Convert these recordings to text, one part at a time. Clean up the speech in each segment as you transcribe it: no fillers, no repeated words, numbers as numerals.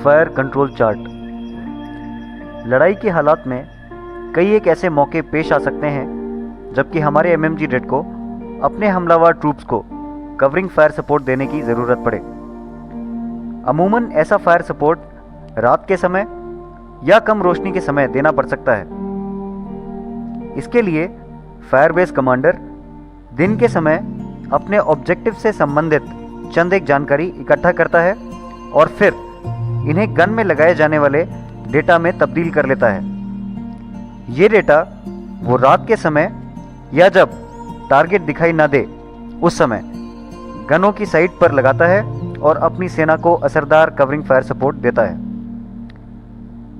Fire control chart. लड़ाई के हालात में कई एक ऐसे मौके पेश आ सकते हैं जबकि हमारे एमएमजी रेड को अपने हमलावर ट्रूप्स को कवरिंग फायर सपोर्ट देने की ज़रूरत पड़े। अमूमन ऐसा फायर सपोर्ट रात के समय या कम रोशनी के समय देना पड़ सकता है। इसके लिए फायरबेस कमांडर दिन के समय अपने ऑब्जेक्टिव से संबंधित चंद एक जानकारी इकट्ठा करता है और फिर इन्हें गन में लगाए जाने वाले डेटा में तब्दील कर लेता है। ये डेटा वो रात के समय या जब टारगेट दिखाई ना दे उस समय गनों की साइट पर लगाता है और अपनी सेना को असरदार कवरिंग फायर सपोर्ट देता है।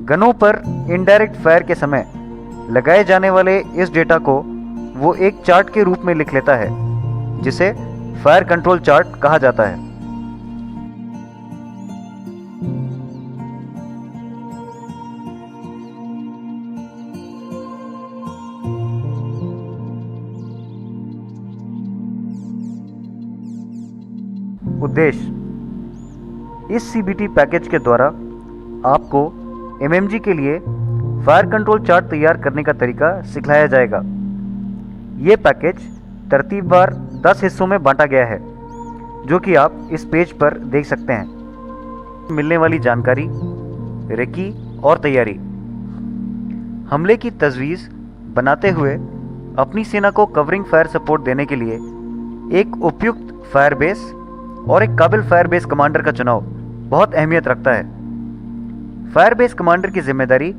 गनों पर इनडायरेक्ट फायर के समय लगाए जाने वाले इस डेटा को वो एक चार्ट के रूप में लिख लेता है जिसे फायर कंट्रोल चार्ट कहा जाता है। उद्देश्य: इस सीबीटी पैकेज के द्वारा आपको एमएमजी के लिए फायर कंट्रोल चार्ट तैयार करने का तरीका सिखलाया जाएगा। ये पैकेज तरतीबवार 10 हिस्सों में बांटा गया है जो कि आप इस पेज पर देख सकते हैं। मिलने वाली जानकारी, रेकी और तैयारी। हमले की तजवीज़ बनाते हुए अपनी सेना को कवरिंग फायर सपोर्ट देने के लिए एक उपयुक्त फायरबेस और एक काबिल फायरबेस कमांडर का चुनाव बहुत अहमियत रखता है। फायरबेस कमांडर की जिम्मेदारी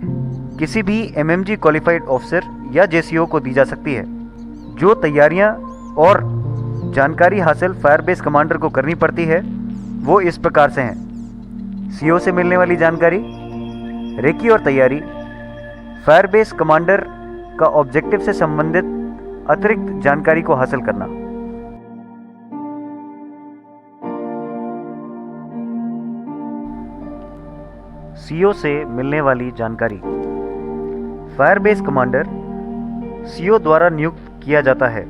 किसी भी एमएमजी क्वालिफाइड ऑफिसर या जेसीओ को दी जा सकती है। जो तैयारियां और जानकारी हासिल फायरबेस कमांडर को करनी पड़ती है वो इस प्रकार से हैं: सीओ से मिलने वाली जानकारी, रेकी और तैयारी, फायरबेस कमांडर का ऑब्जेक्टिव से संबंधित अतिरिक्त जानकारी को हासिल करना। सीओ से मिलने वाली जानकारी। फायरबेस कमांडर सीओ द्वारा नियुक्त किया जाता है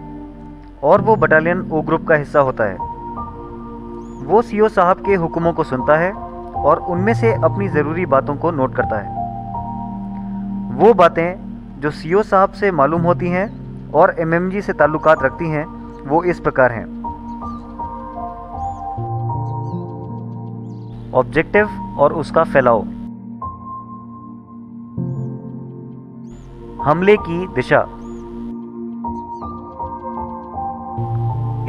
और वो बटालियन ओ ग्रुप का हिस्सा होता है। वो सीओ साहब के हुक्मों को सुनता है और उनमें से अपनी ज़रूरी बातों को नोट करता है। वो बातें जो सीओ साहब से मालूम होती हैं और एमएमजी से ताल्लुकात रखती हैं वो इस प्रकार हैं: ऑब्जेक्टिव और उसका फैलाव, हमले की दिशा,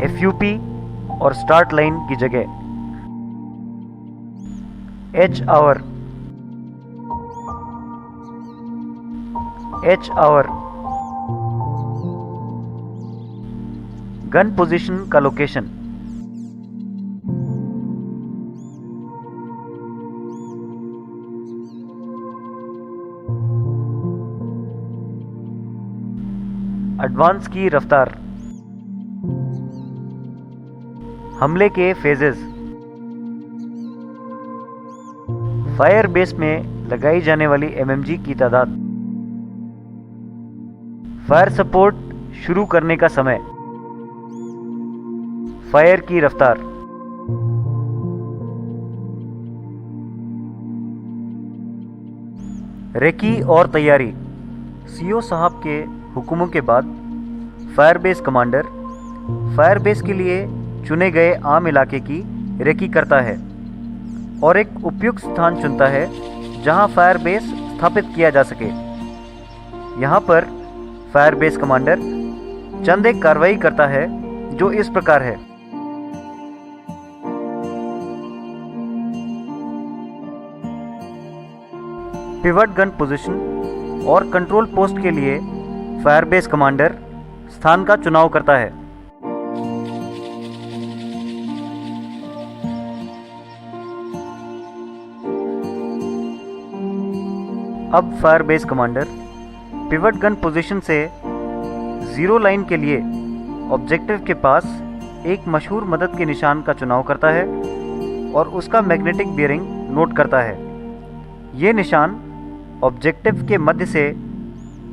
एफयूपी और स्टार्ट लाइन की जगह, एच आवर, गन पोजीशन का लोकेशन, एडवांस की रफ्तार, हमले के फेजेस, फायर बेस में लगाई जाने वाली एमएमजी की तादाद, फायर सपोर्ट शुरू करने का समय, फायर की रफ्तार। रेकी और तैयारी। सीओ साहब के हुक्मों के बाद फायरबेस कमांडर फायरबेस के लिए चुने गए आम इलाके की रेकी करता है और एक उपयुक्त स्थान चुनता है जहां फायरबेस स्थापित किया जा सके। यहां पर फायरबेस कमांडर चंद एक कार्रवाई करता है जो इस प्रकार है: पिवट गन पोजीशन और कंट्रोल पोस्ट के लिए फायरबेस कमांडर स्थान का चुनाव करता है। अब Firebase commander pivot gun position से जीरो लाइन के लिए ऑब्जेक्टिव के पास एक मशहूर मदद के निशान का चुनाव करता है और उसका मैग्नेटिक बियरिंग नोट करता है। ये निशान ऑब्जेक्टिव के मध्य से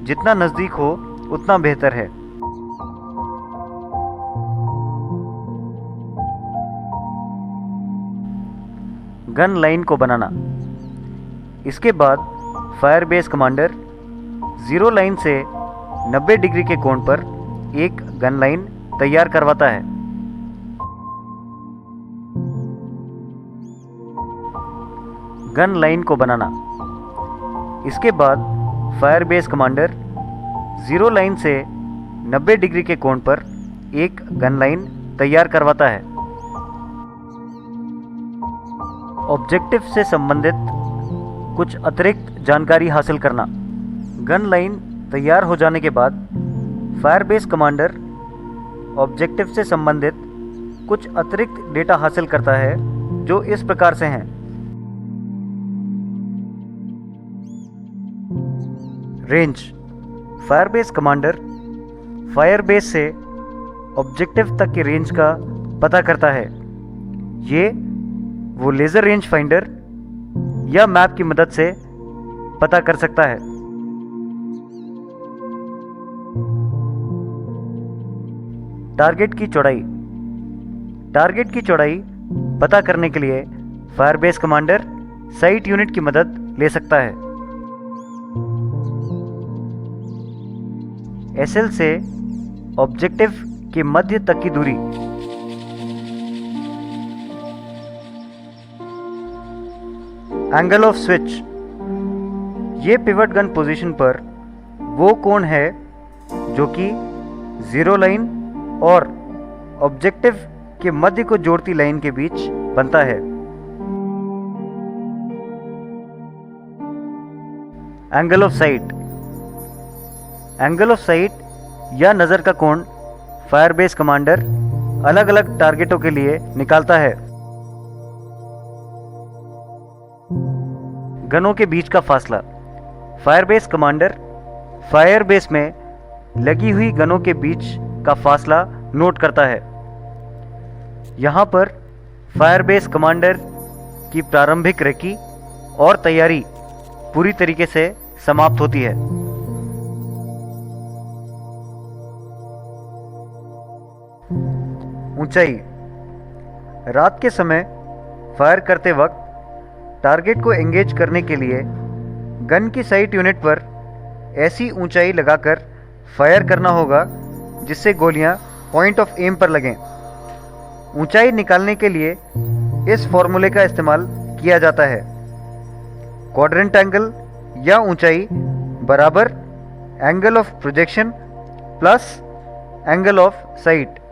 जितना नज़दीक हो उतना बेहतर है। गन लाइन को बनाना। इसके बाद fire base commander zero line से 90 डिग्री के कोण पर एक गन लाइन तैयार करवाता है। गन लाइन को बनाना। इसके बाद fire base commander zero line से 90 डिग्री के कोण पर एक गन लाइन तैयार करवाता है। ऑब्जेक्टिव से संबंधित कुछ अतिरिक्त जानकारी हासिल करना। गन लाइन तैयार हो जाने के बाद फायर बेस कमांडर ऑब्जेक्टिव से संबंधित कुछ अतिरिक्त डेटा हासिल करता है जो इस प्रकार से हैं। Range. Fire base commander fire base से ऑब्जेक्टिव तक की रेंज का पता करता है। ये वो लेज़र रेंज फाइंडर या मैप की मदद से पता कर सकता है। टारगेट की चौड़ाई। टारगेट की चौड़ाई पता करने के लिए fire base commander site unit की मदद ले सकता है। एसएल से ऑब्जेक्टिव के मध्य तक की दूरी। Angle of switch. ये पिवट गन पोजीशन पर वो कोण है जो कि जीरो लाइन और ऑब्जेक्टिव के मध्य को जोड़ती लाइन के बीच बनता है। Angle of site. Angle of site या नज़र का कोण फायर बेस कमांडर अलग अलग टारगेटों के लिए निकालता है। गनों के बीच का फासला। Fire base commander fire base में लगी हुई गनों के बीच का फासला नोट करता है। यहाँ पर फायर बेस कमांडर की प्रारंभिक रेकी और तैयारी पूरी तरीके से समाप्त होती है। ऊंचाई। रात के समय फायर करते वक्त टारगेट को एंगेज करने के लिए गन की साइट यूनिट पर ऐसी ऊंचाई लगाकर फायर करना होगा जिससे गोलियां पॉइंट ऑफ एम पर लगें। ऊंचाई निकालने के लिए इस फॉर्मूले का इस्तेमाल किया जाता है। क्वाड्रेंट एंगल या ऊंचाई बराबर angle of projection plus angle of sight.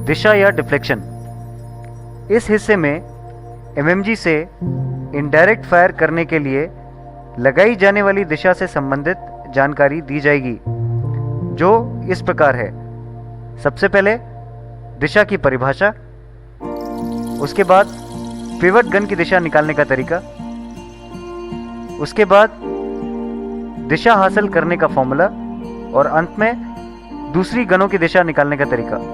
दिशा या डिफ्लेक्शन। इस हिस्से में एमएमजी से इनडायरेक्ट फायर करने के लिए लगाई जाने वाली दिशा से संबंधित जानकारी दी जाएगी जो इस प्रकार है। सबसे पहले दिशा की परिभाषा, उसके बाद पिवट गन की दिशा निकालने का तरीका, उसके बाद दिशा हासिल करने का फॉर्मूला और अंत में दूसरी गनों की दिशा निकालने का तरीका।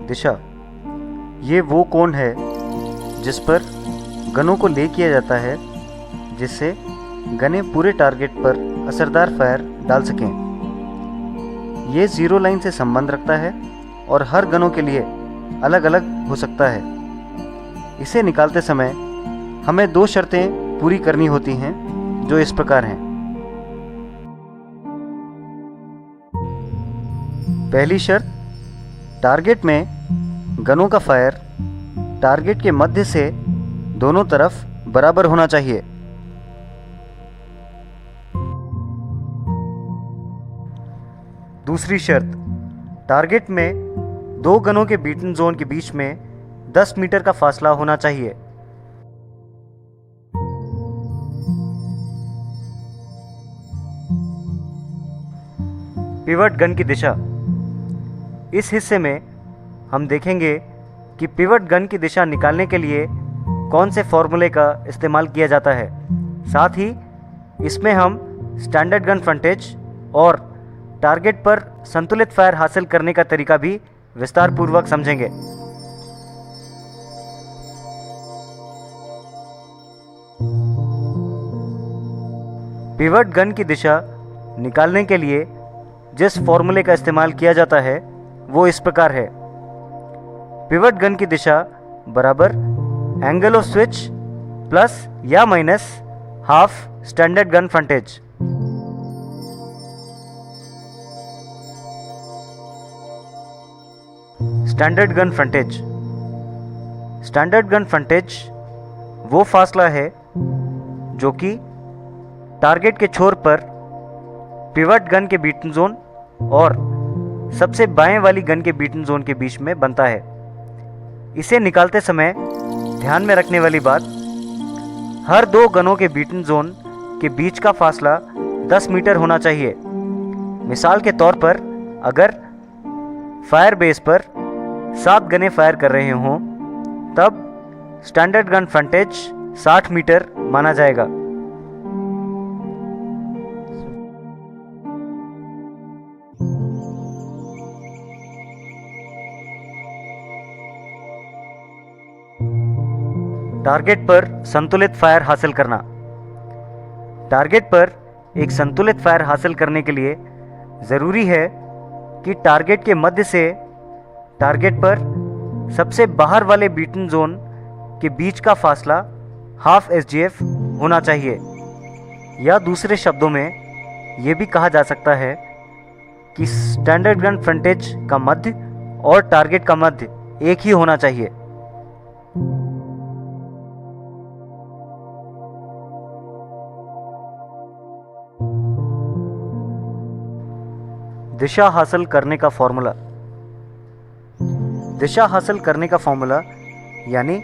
दिशा। ये वो कोण है जिस पर गनों को ले किया जाता है जिससे गनें पूरे टारगेट पर असरदार फायर डाल सकें। ये जीरो लाइन से संबंध रखता है और हर गनों के लिए अलग अलग हो सकता है। इसे निकालते समय हमें दो शर्तें पूरी करनी होती हैं जो इस प्रकार हैं। पहली शर्त, टारगेट में गनों का फायर टारगेट के मध्य से दोनों तरफ बराबर होना चाहिए। दूसरी शर्त, टारगेट में दो गनों के बीटन जोन के बीच में 10 मीटर का फासला होना चाहिए। पिवट गन की दिशा। इस हिस्से में हम देखेंगे कि पिवट गन की दिशा निकालने के लिए कौन से फॉर्मूले का इस्तेमाल किया जाता है। साथ ही इसमें हम स्टैंडर्ड गन फ्रंटेज और टारगेट पर संतुलित फायर हासिल करने का तरीका भी विस्तार पूर्वक समझेंगे। पिवट गन की दिशा निकालने के लिए जिस फॉर्मूले का इस्तेमाल किया जाता है वो इस प्रकार है। पिवट गन की दिशा बराबर एंगल ऑफ स्विच प्लस या minus half standard gun frontage. Standard gun frontage. Standard gun frontage वो फासला है जो कि टारगेट के छोर पर पिवट गन के बीटन जोन और सबसे बाएं वाली गन के बीटन जोन के बीच में बनता है। इसे निकालते समय ध्यान में रखने वाली बात, हर दो गनों के बीटन जोन के बीच का फासला 10 मीटर होना चाहिए। मिसाल के तौर पर अगर फायर बेस पर 7 गनें फायर कर रहे हों तब स्टैंडर्ड गन फ्रंटेज 60 मीटर माना जाएगा। टारगेट पर संतुलित फायर हासिल करना। टारगेट पर एक संतुलित फायर हासिल करने के लिए ज़रूरी है कि टारगेट के मध्य से टारगेट पर सबसे बाहर वाले बीटन जोन के बीच का फासला हाफ SGF होना चाहिए। या दूसरे शब्दों में ये भी कहा जा सकता है कि स्टैंडर्ड गन फ्रंटेज का मध्य और टारगेट का मध्य एक ही होना चाहिए। दिशा हासिल करने का फॉर्मूला। दिशा हासिल करने का फॉर्मूला यानी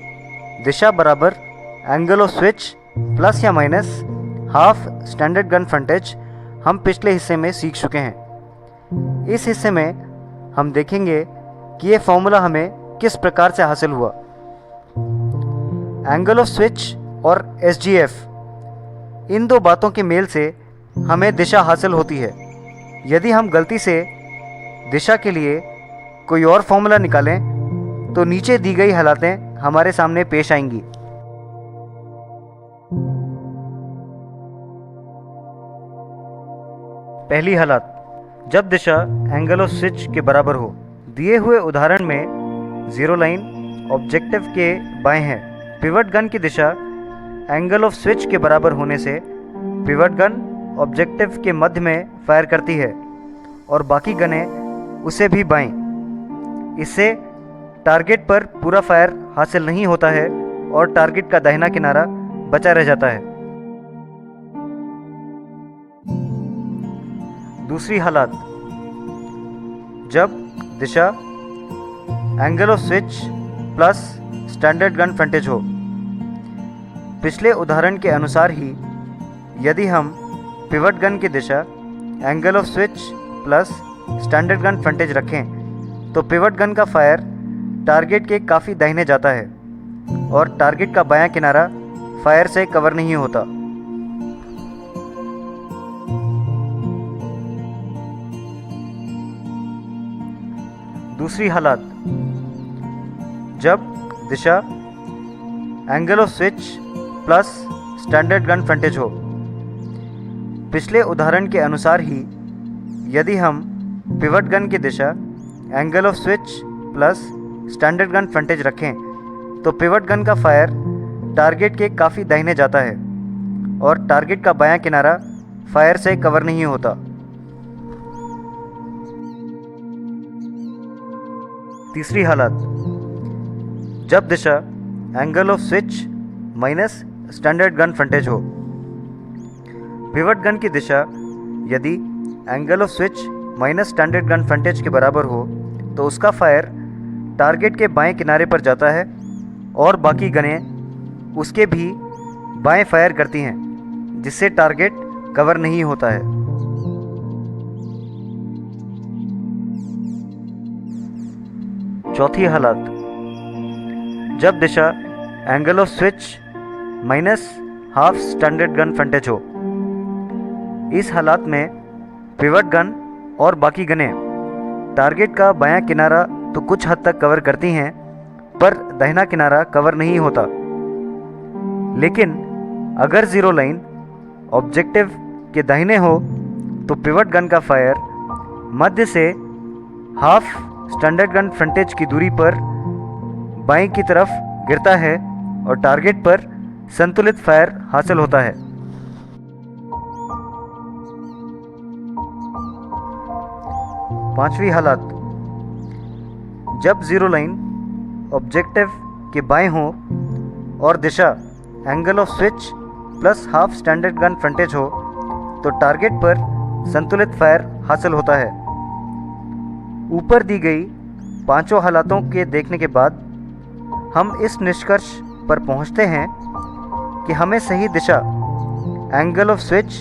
दिशा बराबर एंगल ऑफ स्विच प्लस या माइनस हाफ स्टैंडर्ड गन फ्रंटेज हम पिछले हिस्से में सीख चुके हैं। इस हिस्से में हम देखेंगे कि ये फॉर्मूला हमें किस प्रकार से हासिल हुआ। एंगल ऑफ स्विच और SGF इन दो बातों के मेल से हमें दिशा हासिल होती है। यदि हम गलती से दिशा के लिए कोई और फॉर्मूला निकालें तो नीचे दी गई हालतें हमारे सामने पेश आएंगी। पहली हालत, जब दिशा एंगल ऑफ स्विच के बराबर हो। दिए हुए उदाहरण में जीरो लाइन ऑब्जेक्टिव के बाएं है। पिवट गन की दिशा एंगल ऑफ स्विच के बराबर होने से पिवट गन ऑब्जेक्टिव के मध्य में फायर करती है और बाकी गनें उसे भी बाएं। इससे टारगेट पर पूरा फायर हासिल नहीं होता है और टारगेट का दाहिना किनारा बचा रह जाता है। दूसरी हालत, जब दिशा angle of switch plus standard gun frontage हो। पिछले उदाहरण के अनुसार ही यदि हम पिवट गन की दिशा angle of switch plus standard gun frontage रखें तो पिवट गन का फायर टारगेट के काफ़ी दाहिने जाता है और टारगेट का बायां किनारा फायर से कवर नहीं होता। दूसरी हालत, जब दिशा angle of switch plus standard gun frontage हो। पिछले उदाहरण के अनुसार ही यदि हम पिवट गन की दिशा angle of switch plus standard gun frontage रखें तो पिवट गन का फायर टारगेट के काफ़ी दाहिने जाता है और टारगेट का बायां किनारा फायर से कवर नहीं होता। तीसरी हालत, जब दिशा angle of switch minus standard gun frontage हो। पिवट गन की दिशा यदि angle of switch minus standard gun frontage के बराबर हो तो उसका फायर टारगेट के बाएं किनारे पर जाता है और बाकी गनें उसके भी बाएं फायर करती हैं जिससे टारगेट कवर नहीं होता है। चौथी हालत, जब दिशा angle of switch minus half standard gun frontage हो। इस हालात में पिवट गन और बाकी गनें टारगेट का बायां किनारा तो कुछ हद तक कवर करती हैं पर दाहिना किनारा कवर नहीं होता। लेकिन अगर ज़ीरो लाइन ऑब्जेक्टिव के दाहिने हो तो पिवट गन का फायर मध्य से हाफ स्टैंडर्ड गन फ्रंटेज की दूरी पर बाएं की तरफ गिरता है और टारगेट पर संतुलित फायर हासिल होता है। पांचवी हालत, जब जीरो लाइन ऑब्जेक्टिव के बाएं हो और दिशा angle of switch plus half standard gun frontage हो तो टारगेट पर संतुलित फायर हासिल होता है। ऊपर दी गई पांचों हालातों के देखने के बाद हम इस निष्कर्ष पर पहुंचते हैं कि हमें सही दिशा एंगल ऑफ स्विच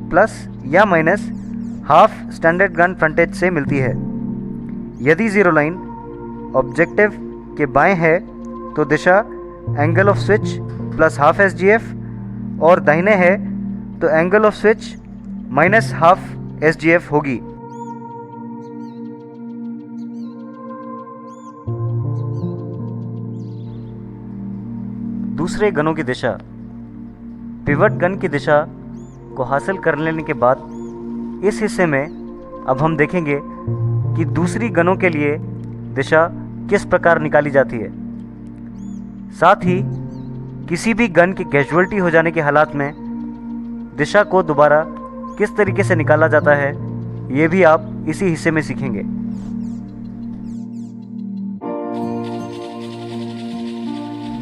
प्लस या माइनस हाफ स्टैंडर्ड गन फ्रंटेज से मिलती है। यदि जीरो लाइन ऑब्जेक्टिव के बाएं है तो दिशा angle of switch plus half SGF और दाहिने है तो angle of switch minus half SGF होगी। दूसरे गनों की दिशा, पिवट गन की दिशा को हासिल कर लेने के बाद इस हिस्से में अब हम देखेंगे कि दूसरी गनों के लिए दिशा किस प्रकार निकाली जाती है। साथ ही किसी भी गन की कैजुअलिटी हो जाने के हालात में दिशा को दोबारा किस तरीके से निकाला जाता है, ये भी आप इसी हिस्से में सीखेंगे।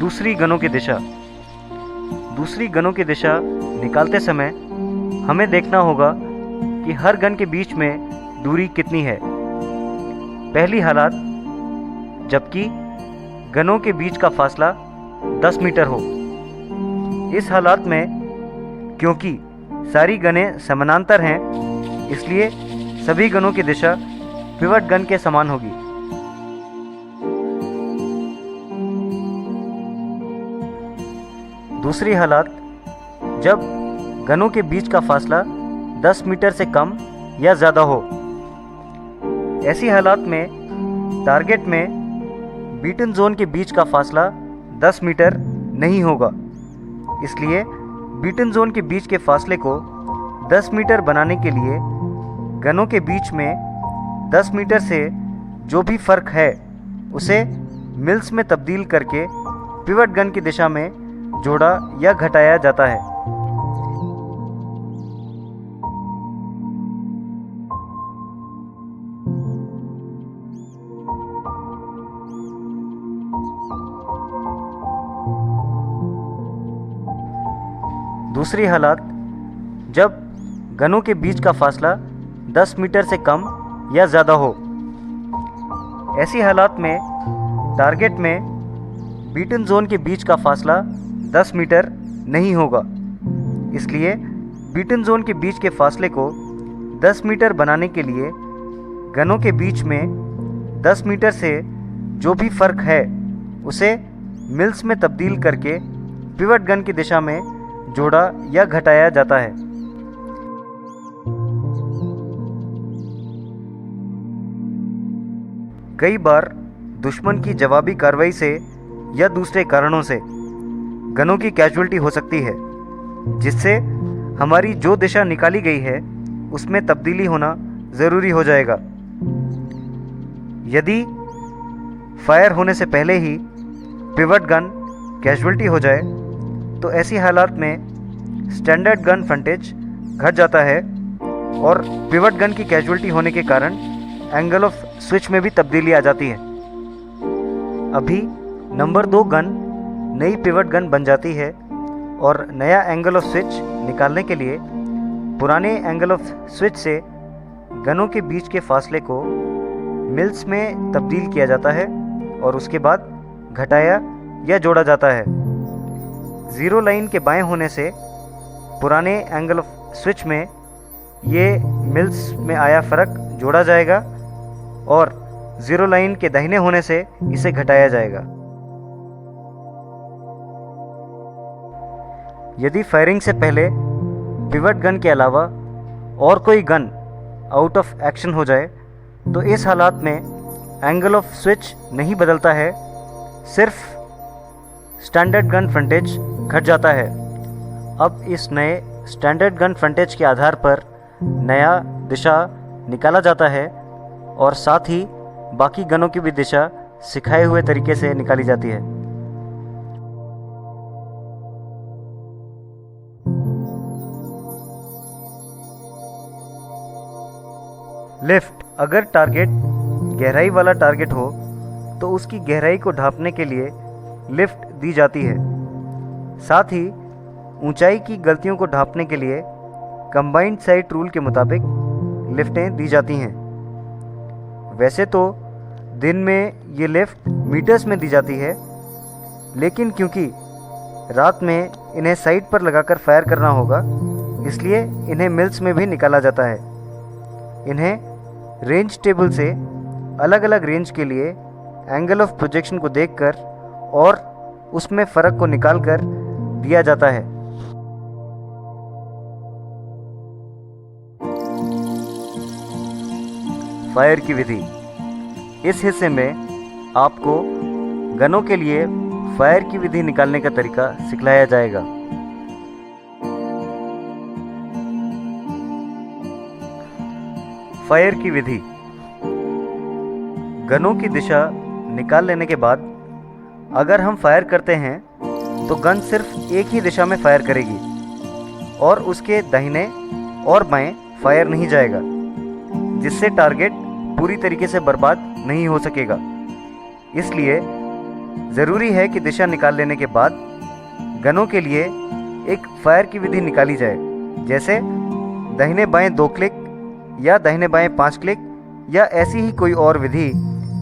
दूसरी गनों की दिशा, दूसरी गनों की दिशा निकालते समय हमें देखना होगा कि हर गन के बीच में दूरी कितनी है। पहली हालत, जबकि गनों के बीच का फासला 10 मीटर हो। इस हालत में क्योंकि सारी गनें समानांतर हैं इसलिए सभी गनों की दिशा पिवट गन के समान होगी। दूसरी हालत, जब गनों के बीच का फासला 10 मीटर से कम या ज़्यादा हो। ऐसी हालत में टारगेट में बीटन जोन के बीच का फासला 10 मीटर नहीं होगा, इसलिए बीटन जोन के बीच के फासले को 10 मीटर बनाने के लिए गनों के बीच में 10 मीटर से जो भी फ़र्क है उसे मिल्स में तब्दील करके पिवट गन की दिशा में जोड़ा या घटाया जाता है। दूसरी हालत, जब गनों के बीच का फासला 10 मीटर से कम या ज़्यादा हो। ऐसी हालत में टारगेट में बीटन जोन के बीच का फासला 10 मीटर नहीं होगा, इसलिए बीटन जोन के बीच के फासले को 10 मीटर बनाने के लिए गनों के बीच में 10 मीटर से जो भी फ़र्क है उसे मिल्स में तब्दील करके पिवट गन की दिशा में जोड़ा या घटाया जाता है। कई बार दुश्मन की जवाबी कार्रवाई से या दूसरे कारणों से गनों की कैजुअलिटी हो सकती है, जिससे हमारी जो दिशा निकाली गई है उसमें तब्दीली होना ज़रूरी हो जाएगा। यदि फायर होने से पहले ही पिवट गन कैजुअलिटी हो जाए तो ऐसी हालात में स्टैंडर्ड गन फ्रंटेज घट जाता है और पिवट गन की कैजुअलिटी होने के कारण एंगल ऑफ स्विच में भी तब्दीली आ जाती है। अभी नंबर 2 गन नई पिवट गन बन जाती है और नया एंगल ऑफ स्विच निकालने के लिए पुराने एंगल ऑफ स्विच से गनों के बीच के फासले को मिल्स में तब्दील किया जाता है और उसके बाद घटाया या जोड़ा जाता है। ज़ीरो लाइन के बाएं होने से पुराने एंगल ऑफ स्विच में ये मिल्स में आया फ़र्क जोड़ा जाएगा और ज़ीरो लाइन के दाहिने होने से इसे घटाया जाएगा। यदि फायरिंग से पहले पिवट गन के अलावा और कोई गन आउट ऑफ एक्शन हो जाए तो इस हालात में एंगल ऑफ स्विच नहीं बदलता है, सिर्फ स्टैंडर्ड गन फ्रंटेज घट जाता है। अब इस नए स्टैंडर्ड गन फ्रंटेज के आधार पर नया दिशा निकाला जाता है और साथ ही बाकी गनों की भी दिशा सिखाए हुए तरीके से निकाली जाती है। लिफ्ट, अगर टारगेट गहराई वाला टारगेट हो तो उसकी गहराई को ढांपने के लिए लिफ्ट दी जाती है। साथ ही ऊंचाई की गलतियों को ढांपने के लिए कंबाइंड साइट रूल के मुताबिक लिफ्टें दी जाती हैं। वैसे तो दिन में ये लिफ्ट मीटर्स में दी जाती है, लेकिन क्योंकि रात में इन्हें साइट पर लगाकर फायर करना होगा, इसलिए इन्हें मिल्स में भी निकाला जाता है। इन्हें रेंज टेबल से अलग अलग रेंज के लिए एंगल ऑफ प्रोजेक्शन को देखकर और उसमें फ़र्क को निकालकर दिया जाता है। फायर की विधि, इस हिस्से में आपको गनों के लिए फायर की विधि निकालने का तरीका सिखलाया जाएगा। फायर की विधि, गनों की दिशा निकाल लेने के बाद अगर हम फायर करते हैं तो गन सिर्फ एक ही दिशा में फायर करेगी और उसके दाहिने और बाएं फायर नहीं जाएगा, जिससे टारगेट पूरी तरीके से बर्बाद नहीं हो सकेगा। इसलिए ज़रूरी है कि दिशा निकाल लेने के बाद गनों के लिए एक फायर की विधि निकाली जाए, जैसे दाहिने बाएं 2 क्लिक या दाहिने बाएं 5 क्लिक या ऐसी ही कोई और विधि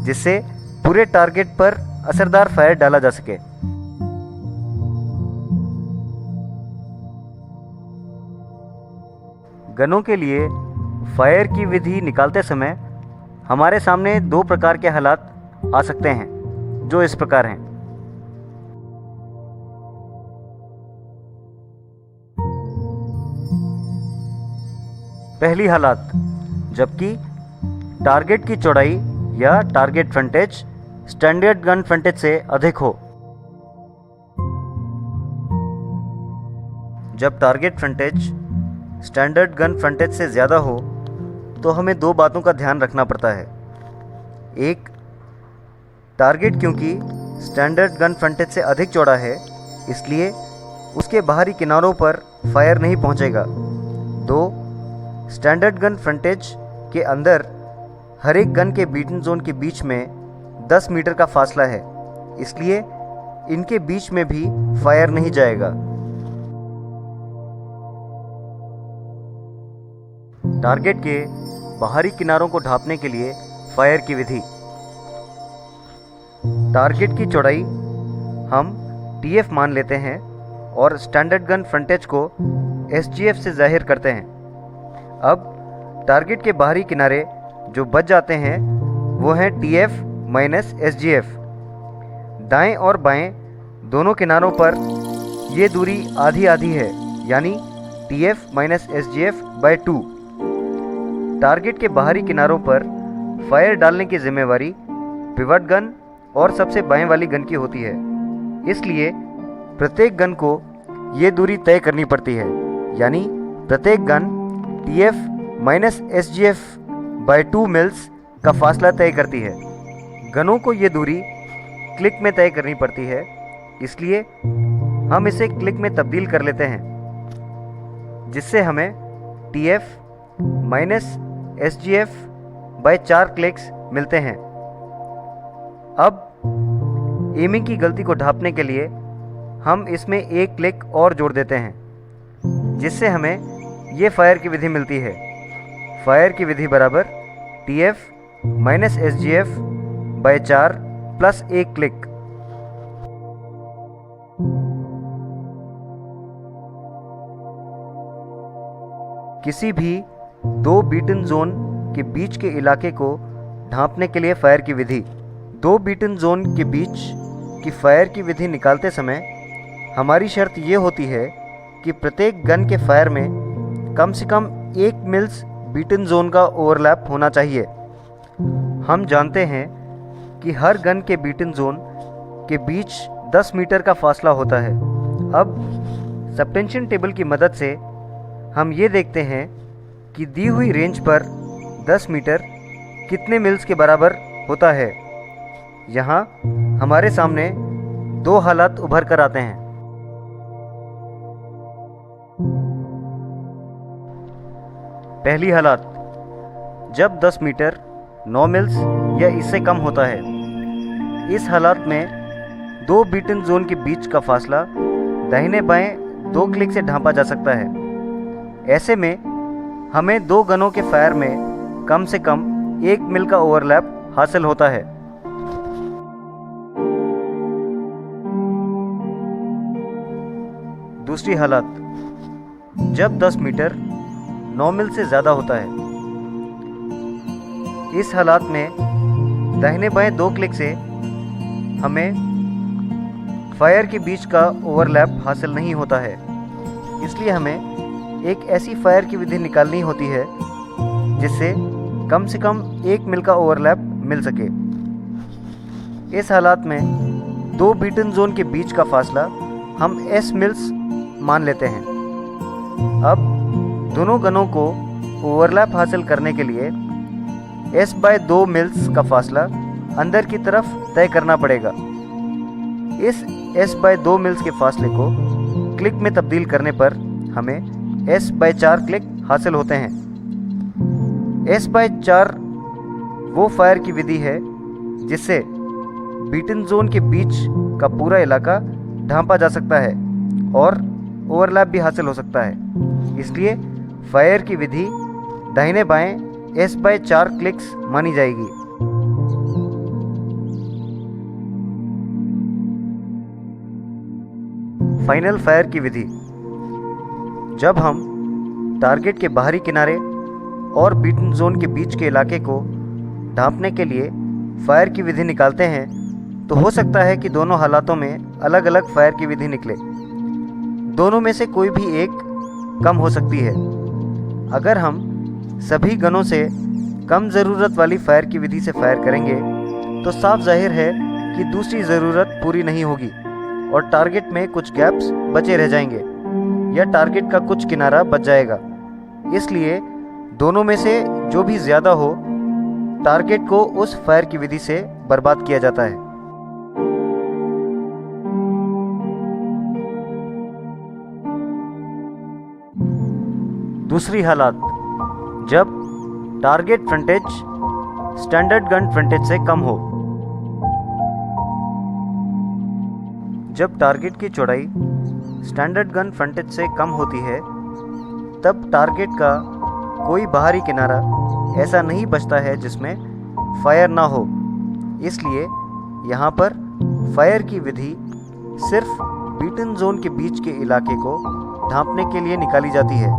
जिससे पूरे टारगेट पर असरदार फायर डाला जा सके। गनों के लिए फायर की विधि निकालते समय हमारे सामने 2 प्रकार के हालात आ सकते हैं, जो इस प्रकार हैं। पहली हालात, जबकि टारगेट की चौड़ाई या टारगेट फ्रंटेज स्टैंडर्ड गन फ्रंटेज से अधिक हो। जब टारगेट फ्रंटेज स्टैंडर्ड गन फ्रंटेज से ज़्यादा हो तो हमें 2 बातों का ध्यान रखना पड़ता है। एक, टारगेट क्योंकि स्टैंडर्ड गन फ्रंटेज से अधिक चौड़ा है, इसलिए उसके बाहरी किनारों पर फायर नहीं पहुंचेगा। 2, स्टैंडर्ड गन फ्रंटेज के अंदर हर एक गन के बीटन जोन के बीच में 10 मीटर का फासला है, इसलिए इनके बीच में भी फायर नहीं जाएगा। टारगेट के बाहरी किनारों को ढांपने के लिए फायर की विधि, टारगेट की चौड़ाई हम TF मान लेते हैं और स्टैंडर्ड गन फ्रंटेज को SGF से जाहिर करते हैं। अब टारगेट के बाहरी किनारे जो बच जाते हैं वो हैं TF माइनस SGF। दाएं और बाएं दोनों किनारों पर ये दूरी आधी आधी है, यानी TF minus SGF by 2। Target के बाहरी किनारों पर फायर डालने की जिम्मेवारी पिवट गन और सबसे बाएं वाली गन की होती है, इसलिए प्रत्येक गन को ये दूरी तय करनी पड़ती है, यानी प्रत्येक gun TF minus SGF by 2 mils का फासला तय करती है। गनों को ये दूरी क्लिक में तय करनी पड़ती है, इसलिए हम इसे क्लिक में तब्दील कर लेते हैं, जिससे हमें TF minus SGF by 4 clicks मिलते हैं। अब एमिंग की गलती को ढांपने के लिए हम इसमें एक क्लिक और जोड़ देते हैं, जिससे हमें ये फायर की विधि मिलती है। फायर की विधि बराबर TF minus SGF by 4 plus 1 click. किसी भी 2 बीटन जोन के बीच के इलाके को ढांपने के लिए फायर की विधि। 2 बीटन जोन के बीच की फायर की विधि निकालते समय हमारी शर्त ये होती है कि प्रत्येक गन के फायर में कम से कम 1 मिल्स बीटन जोन का ओवरलैप होना चाहिए। हम जानते हैं कि हर गन के बीटन जोन के बीच 10 मीटर का फासला होता है। अब सबटेंशन टेबल की मदद से हम ये देखते हैं कि दी हुई रेंज पर 10 मीटर कितने मिल्स के बराबर होता है। यहाँ हमारे सामने दो हालात उभर कर आते हैं। पहली हालत, जब 10 मीटर 9 मिल्स या इससे कम होता है। इस हालत में दो बीटन जोन के बीच का फासला दाहिने बाएं 2 क्लिक से ढांपा जा सकता है। ऐसे में हमें दो गनों के फायर में कम से कम 1 मिल का ओवरलैप हासिल होता है। दूसरी हालत, जब 10 मीटर 9 मिल से ज़्यादा होता है। इस हालत में दाहिने बाएं 2 क्लिक से हमें फायर के बीच का ओवरलैप हासिल नहीं होता है। इसलिए हमें एक ऐसी फायर की विधि निकालनी होती है जिससे कम से कम 1 मिल का ओवरलैप मिल सके। इस हालत में दो बीटन जोन के बीच का फासला हम S मिल्स मान लेते हैं। अब दोनों गनों को ओवरलैप हासिल करने के लिए S/2 मिल्स का फासला अंदर की तरफ तय करना पड़ेगा। इस S/2 मिल्स के फासले को क्लिक में तब्दील करने पर हमें S/4 क्लिक हासिल होते हैं। S/4 वो फायर की विधि है जिससे बीटन जोन के बीच का पूरा इलाका ढांपा जा सकता है और ओवरलैप भी हासिल हो सकता है। इसलिए फायर की विधि दाहिने बाएं S/4 क्लिक्स मानी जाएगी। फाइनल फायर की विधि, जब हम टारगेट के बाहरी किनारे और बीटन जोन के बीच के इलाके को ढांपने के लिए फायर की विधि निकालते हैं तो हो सकता है कि दोनों हालातों में अलग अलग फायर की विधि निकले। दोनों में से कोई भी एक कम हो सकती है। अगर हम सभी गनों से कम ज़रूरत वाली फायर की विधि से फायर करेंगे तो साफ जाहिर है कि दूसरी ज़रूरत पूरी नहीं होगी और टारगेट में कुछ गैप्स बचे रह जाएंगे या टारगेट का कुछ किनारा बच जाएगा। इसलिए दोनों में से जो भी ज़्यादा हो, टारगेट को उस फायर की विधि से बर्बाद किया जाता है। दूसरी हालत, जब टारगेट फ्रंटेज स्टैंडर्ड गन फ्रंटेज से कम हो। जब टारगेट की चौड़ाई स्टैंडर्ड गन फ्रंटेज से कम होती है तब टारगेट का कोई बाहरी किनारा ऐसा नहीं बचता है जिसमें फायर ना हो। इसलिए यहाँ पर फायर की विधि सिर्फ बीटन जोन के बीच के इलाके को ढांपने के लिए निकाली जाती है।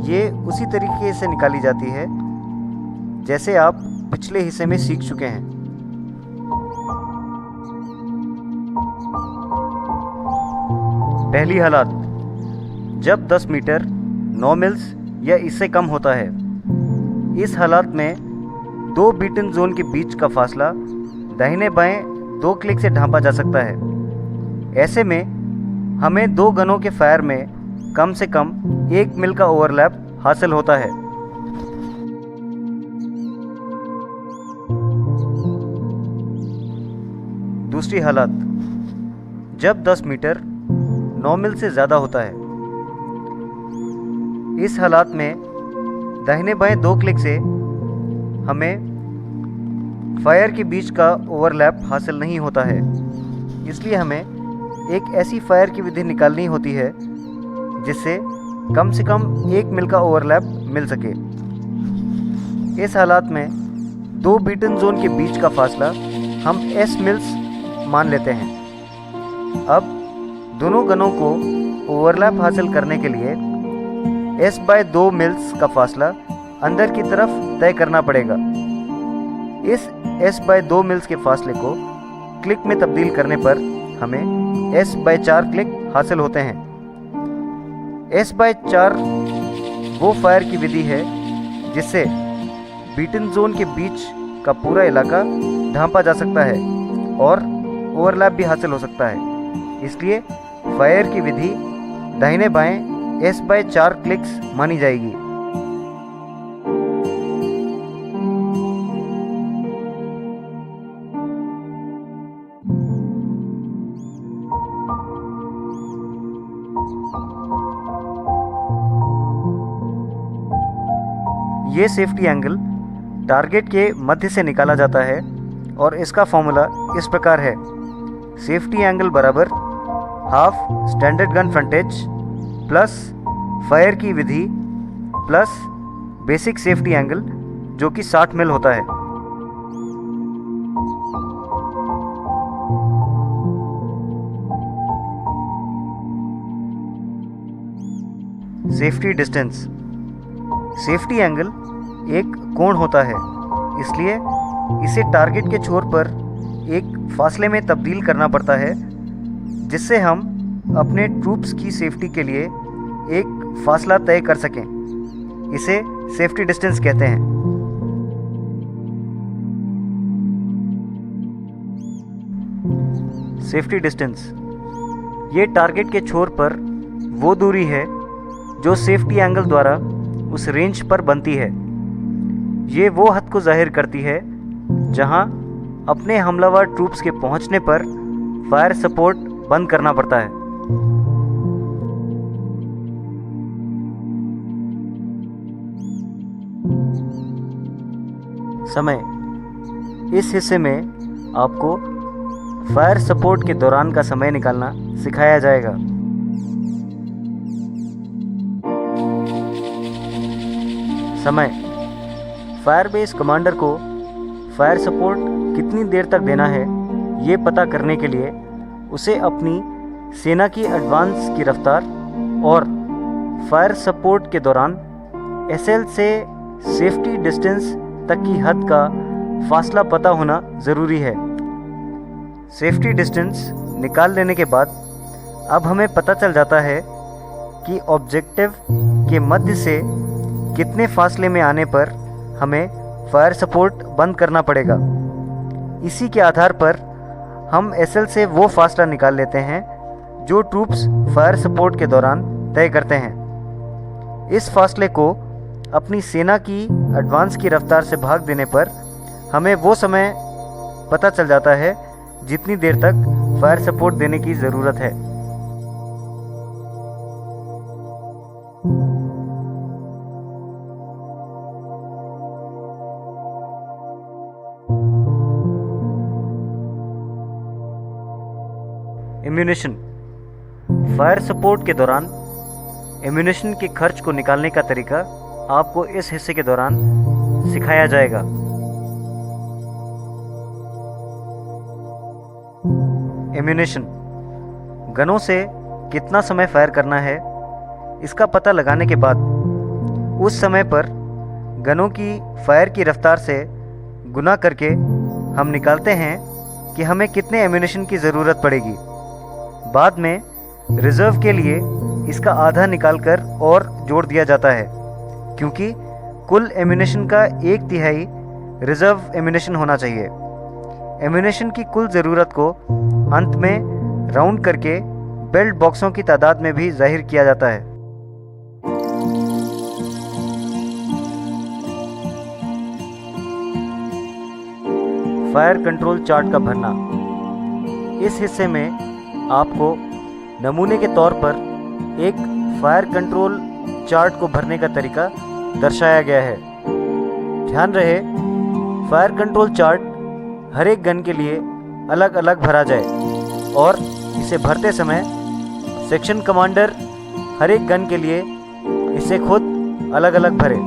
ये उसी तरीके से निकाली जाती है जैसे आप पिछले हिस्से में सीख चुके हैं। पहली हालत, जब 10 मीटर 9 मिल्स या इससे कम होता है। इस हालत में दो बीटन जोन के बीच का फासला दाहिने बाएं 2 क्लिक से ढांपा जा सकता है। ऐसे में हमें दो गनों के फायर में कम से कम 1 मिल का ओवरलैप हासिल होता है। दूसरी हालत, जब 10 मीटर 9 मिल से ज़्यादा होता है। इस हालत में दाहिने बाएं 2 क्लिक से हमें फायर के बीच का ओवरलैप हासिल नहीं होता है। इसलिए हमें एक ऐसी फायर की विधि निकालनी होती है जिससे कम से कम 1 मिल का ओवरलैप मिल सके। इस हालत में दो बीटन जोन के बीच का फासला हम S मिल्स मान लेते हैं। अब दोनों गनों को ओवरलैप हासिल करने के लिए S/2 मिल्स का फासला अंदर की तरफ तय करना पड़ेगा। इस S/2 मिल्स के फासले को क्लिक में तब्दील करने पर हमें S/4 क्लिक हासिल होते हैं। S/4 वो फायर की विधि है जिससे बीटन जोन के बीच का पूरा इलाका ढांपा जा सकता है और ओवरलैप भी हासिल हो सकता है। इसलिए फायर की विधि दाहिने बाएं S/4 क्लिक्स मानी जाएगी। ये सेफ्टी एंगल टारगेट के मध्य से निकाला जाता है और इसका फॉर्मूला इस प्रकार है। सेफ्टी एंगल बराबर half standard gun frontage plus fire की विधि प्लस बेसिक सेफ्टी एंगल जो कि 60 मिल होता है। Safety distance. सेफ्टी एंगल एक कोण होता है, इसलिए इसे टारगेट के छोर पर एक फासले में तब्दील करना पड़ता है, जिससे हम अपने ट्रूप्स की सेफ्टी के लिए एक फासला तय कर सकें। इसे सेफ्टी डिस्टेंस कहते हैं। सेफ्टी डिस्टेंस ये टारगेट के छोर पर वो दूरी है जो सेफ्टी एंगल द्वारा उस रेंज पर बनती है। ये वो हद को जाहिर करती है जहां अपने हमलावर ट्रूप्स के पहुंचने पर फायर सपोर्ट बंद करना पड़ता है। समय। इस हिस्से में आपको फायर सपोर्ट के दौरान का समय निकालना सिखाया जाएगा। समय। फायर बेस कमांडर को फायर सपोर्ट कितनी देर तक देना है ये पता करने के लिए उसे अपनी सेना की एडवांस की रफ्तार और फायर सपोर्ट के दौरान एसएल से सेफ्टी डिस्टेंस तक की हद का फासला पता होना ज़रूरी है। सेफ्टी डिस्टेंस निकाल लेने के बाद अब हमें पता चल जाता है कि ऑब्जेक्टिव के मध्य से कितने फासले में आने पर हमें फायर सपोर्ट बंद करना पड़ेगा। इसी के आधार पर हम एसएल से वो फासला निकाल लेते हैं जो ट्रूप्स फायर सपोर्ट के दौरान तय करते हैं। इस फासले को अपनी सेना की एडवांस की रफ्तार से भाग देने पर हमें वो समय पता चल जाता है जितनी देर तक फायर सपोर्ट देने की ज़रूरत है। एम्यूनेशन। फायर सपोर्ट के दौरान एम्यूनेशन के खर्च को निकालने का तरीका आपको इस हिस्से के दौरान सिखाया जाएगा। एम्यूनेशन। गनों से कितना समय फायर करना है इसका पता लगाने के बाद उस समय पर गनों की फायर की रफ्तार से गुना करके हम निकालते हैं कि हमें कितने एम्यूनेशन की ज़रूरत पड़ेगी। बाद में रिज़र्व के लिए इसका आधा निकालकर और जोड़ दिया जाता है, क्योंकि कुल एम्यूनेशन का 1/3 रिज़र्व एम्यूनेशन होना चाहिए। एम्यूनेशन की कुल ज़रूरत को अंत में राउंड करके बेल्ट बॉक्सों की तादाद में भी जाहिर किया जाता है। फायर कंट्रोल चार्ट का भरना। इस हिस्से में आपको नमूने के तौर पर एक फायर कंट्रोल चार्ट को भरने का तरीका दर्शाया गया है। ध्यान रहे, फायर कंट्रोल चार्ट हर एक गन के लिए अलग अलग भरा जाए और इसे भरते समय सेक्शन कमांडर हर एक गन के लिए इसे खुद अलग अलग भरे।